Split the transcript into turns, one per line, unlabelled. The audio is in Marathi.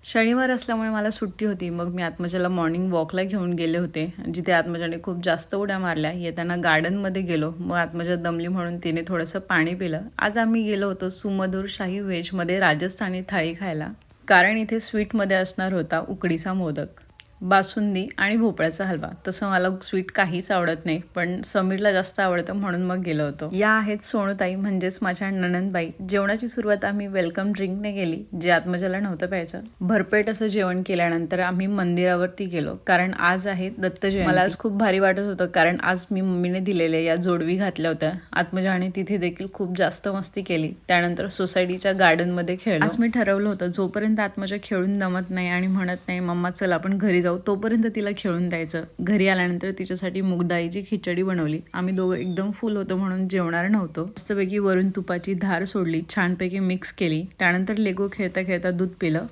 शनिवार असल्यामुळे मला सुट्टी होती. मग मी आत्मजाला मॉर्निंग वॉकला घेऊन गेले होते. जिथे आत्मजाने खूप जास्त उड्या मारल्या. येताना गार्डनमध्ये गेलो. मग आत्मजा दमली म्हणून तिने थोडंसं पाणी पिलं. आज आम्ही गेलो होतो सुमधुर शाही व्हेजमध्ये राजस्थानी थाळी खायला. कारण इथे स्वीटमध्ये असणार होता उकडीचा मोदक, बासुंदी आणि भोपळ्याचा हलवा. तसं मला स्वीट काहीच आवडत नाही, पण समीरला जास्त आवडतं म्हणून मग गेलो होतो. या आहेत सोनूताई, म्हणजेच माझ्या नणंदबाई. जेवणाची सुरुवात आम्ही वेलकम ड्रिंकने केली, जे आत्मजाला नव्हतं प्यायचं. भरपेट असं जेवण केल्यानंतर आम्ही मंदिरावरती गेलो, कारण आज आहे दत्त जयंती. मला आज खूप भारी वाटत होतं, कारण आज मी मम्मीने दिलेल्या या जोडवी घातल्या होत्या. आत्मजाने तिथे देखील खूप जास्त मस्ती केली. त्यानंतर सोसायटीच्या गार्डनमध्ये खेळलो. आज मी ठरवलं होतं, जोपर्यंत आत्मजा खेळून दमत नाही आणि म्हणत नाही मम्मा चल आपण घरी जाऊ, तोपर्यंत तिला खेळून द्यायचं. घरी आल्यानंतर तिच्यासाठी मूगडाळीची खिचडी बनवली. आम्ही दोघं एकदम फुल होतो म्हणून जेवणार नव्हतो. मस्तपैकी वरून तुपाची धार सोडली, छानपैकी मिक्स केली. त्यानंतर लेगो खेळता खेळता दूध पिलं.